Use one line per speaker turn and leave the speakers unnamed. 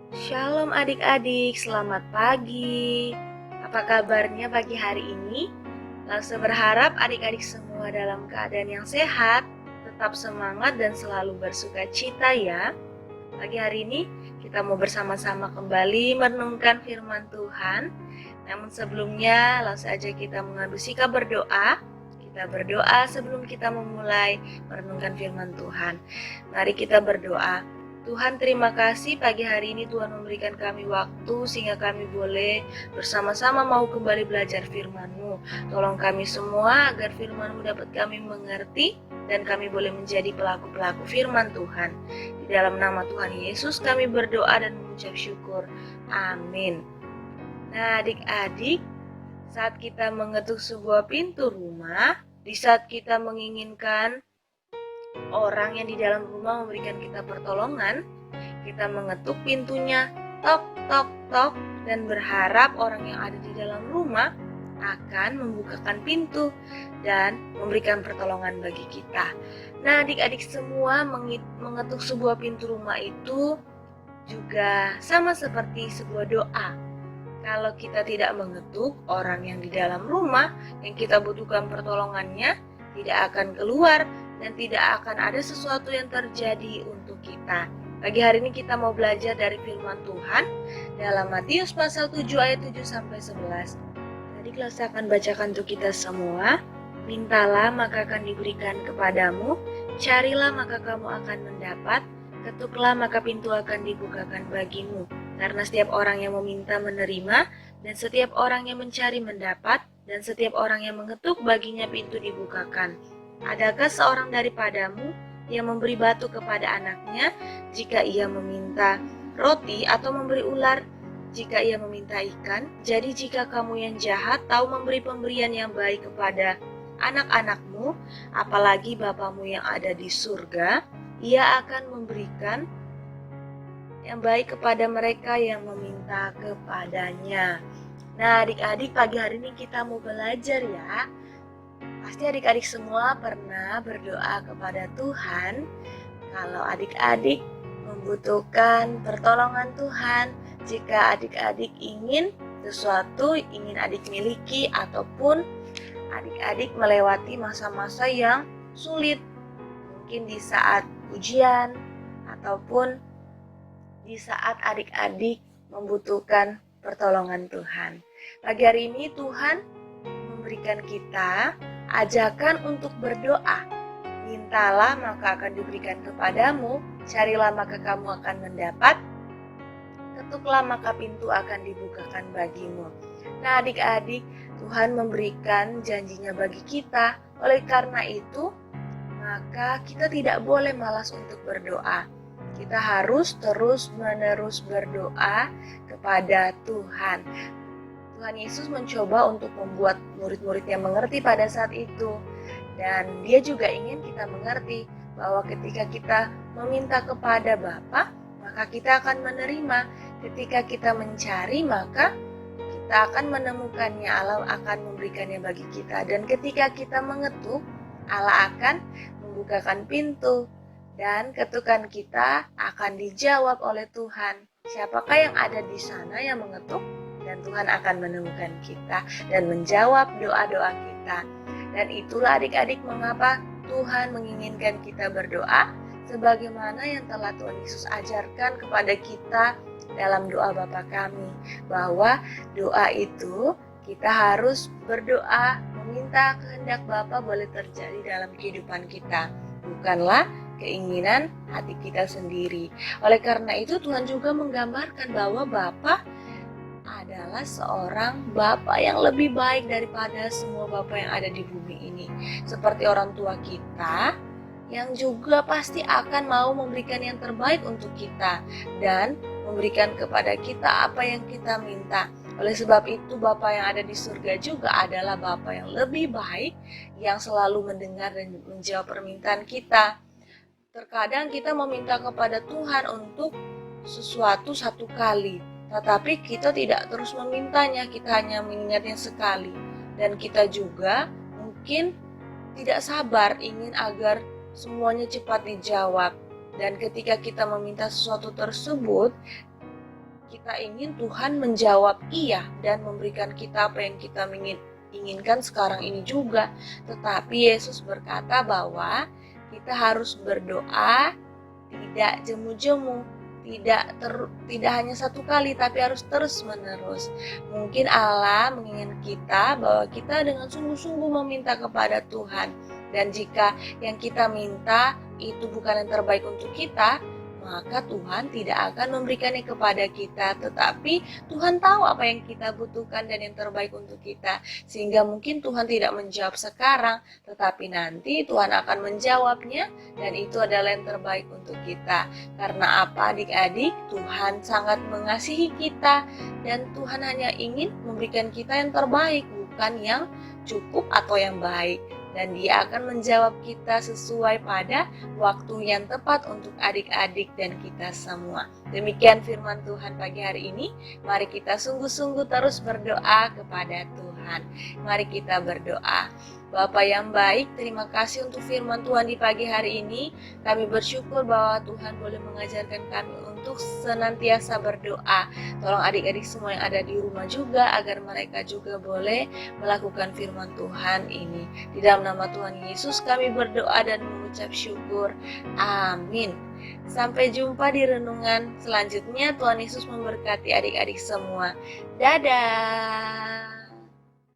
Shalom adik-adik, selamat pagi. Apa kabarnya pagi hari ini? Langsung berharap adik-adik semua dalam keadaan yang sehat, tetap semangat dan selalu bersuka cita ya. Pagi hari ini kita mau bersama-sama kembali merenungkan firman Tuhan. Namun sebelumnya langsung aja kita mengambil sikap berdoa. Kita berdoa sebelum kita memulai merenungkan firman Tuhan. Mari kita berdoa. Tuhan, terima kasih pagi hari ini Tuhan memberikan kami waktu sehingga kami boleh bersama-sama mau kembali belajar firman-Mu. Tolong kami semua agar firman-Mu dapat kami mengerti dan kami boleh menjadi pelaku-pelaku firman Tuhan. Di dalam nama Tuhan Yesus kami berdoa dan mengucap syukur. Amin. Nah adik-adik, saat kita mengetuk sebuah pintu rumah, di saat kita menginginkan orang yang di dalam rumah memberikan kita pertolongan, kita mengetuk pintunya, tok, tok, tok, dan berharap orang yang ada di dalam rumah akan membukakan pintu dan memberikan pertolongan bagi kita. Nah, adik-adik semua mengetuk sebuah pintu rumah itu juga sama seperti sebuah doa. Kalau kita tidak mengetuk, orang yang di dalam rumah yang kita butuhkan pertolongannya tidak akan keluar dan tidak akan ada sesuatu yang terjadi untuk kita. Pagi hari ini kita mau belajar dari firman Tuhan dalam Matius pasal 7 ayat 7 sampai 11. Tadi kelas akan bacakan untuk kita semua. Mintalah maka akan diberikan kepadamu, carilah maka kamu akan mendapat, ketuklah maka pintu akan dibukakan bagimu. Karena setiap orang yang meminta menerima, dan setiap orang yang mencari mendapat, dan setiap orang yang mengetuk baginya pintu dibukakan. Adakah seorang daripadamu yang memberi batu kepada anaknya jika ia meminta roti, atau memberi ular jika ia meminta ikan? Jadi jika kamu yang jahat tahu memberi pemberian yang baik kepada anak-anakmu, apalagi Bapamu yang ada di surga, ia akan memberikan yang baik kepada mereka yang meminta kepadanya. Nah adik-adik, pagi hari ini kita mau belajar ya. Pasti adik-adik semua pernah berdoa kepada Tuhan kalau adik-adik membutuhkan pertolongan Tuhan. Jika adik-adik ingin sesuatu, ingin adik miliki, ataupun adik-adik melewati masa-masa yang sulit, mungkin di saat ujian ataupun di saat adik-adik membutuhkan pertolongan Tuhan. Pagi hari ini Tuhan memberikan kita ajakan untuk berdoa. Mintalah maka akan diberikan kepadamu, carilah maka kamu akan mendapat, ketuklah maka pintu akan dibukakan bagimu. Nah adik-adik, Tuhan memberikan janjinya bagi kita. Oleh karena itu, maka kita tidak boleh malas untuk berdoa. Kita harus terus-menerus berdoa kepada Tuhan. Tuhan Yesus mencoba untuk membuat murid-muridnya mengerti pada saat itu. Dan dia juga ingin kita mengerti bahwa ketika kita meminta kepada Bapa, maka kita akan menerima. Ketika kita mencari, maka kita akan menemukannya. Allah akan memberikannya bagi kita. Dan ketika kita mengetuk, Allah akan membukakan pintu. Dan ketukan kita akan dijawab oleh Tuhan. Siapakah yang ada di sana yang mengetuk? Dan Tuhan akan menemukan kita dan menjawab doa-doa kita. Dan itulah adik-adik mengapa Tuhan menginginkan kita berdoa sebagaimana yang telah Tuhan Yesus ajarkan kepada kita dalam doa Bapa kami, bahwa doa itu kita harus berdoa meminta kehendak Bapa boleh terjadi dalam kehidupan kita, bukanlah keinginan hati kita sendiri. Oleh karena itu Tuhan juga menggambarkan bahwa Bapa adalah seorang Bapa yang lebih baik daripada semua Bapa yang ada di bumi ini. Seperti orang tua kita yang juga pasti akan mau memberikan yang terbaik untuk kita dan memberikan kepada kita apa yang kita minta. Oleh sebab itu Bapa yang ada di surga juga adalah Bapa yang lebih baik, yang selalu mendengar dan menjawab permintaan kita. Terkadang kita meminta kepada Tuhan untuk sesuatu satu kali, tetapi kita tidak terus memintanya, kita hanya mengingatnya sekali. Dan kita juga mungkin tidak sabar ingin agar semuanya cepat dijawab. Dan ketika kita meminta sesuatu tersebut, kita ingin Tuhan menjawab iya dan memberikan kita apa yang kita inginkan sekarang ini juga. Tetapi Yesus berkata bahwa kita harus berdoa tidak jemu-jemu, tidak hanya satu kali, tapi harus terus-menerus. Mungkin Allah menginginkan kita bahwa kita dengan sungguh-sungguh meminta kepada Tuhan. Dan jika yang kita minta itu bukan yang terbaik untuk kita, maka Tuhan tidak akan memberikannya kepada kita. Tetapi Tuhan tahu apa yang kita butuhkan dan yang terbaik untuk kita. Sehingga mungkin Tuhan tidak menjawab sekarang, tetapi nanti Tuhan akan menjawabnya, dan itu adalah yang terbaik untuk kita. Karena apa, adik-adik? Tuhan sangat mengasihi kita, dan Tuhan hanya ingin memberikan kita yang terbaik, bukan yang cukup atau yang baik. Dan Dia akan menjawab kita sesuai pada waktu yang tepat untuk adik-adik dan kita semua. Demikian firman Tuhan pagi hari ini. Mari kita sungguh-sungguh terus berdoa kepada Tuhan. Mari kita berdoa. Bapa yang baik, terima kasih untuk firman Tuhan di pagi hari ini. Kami bersyukur bahwa Tuhan boleh mengajarkan kami untuk senantiasa berdoa. Tolong adik-adik semua yang ada di rumah juga, agar mereka juga boleh melakukan firman Tuhan ini. Di dalam nama Tuhan Yesus kami berdoa dan mengucap syukur. Amin. Sampai jumpa di renungan selanjutnya. Tuhan Yesus memberkati adik-adik semua. Dadah.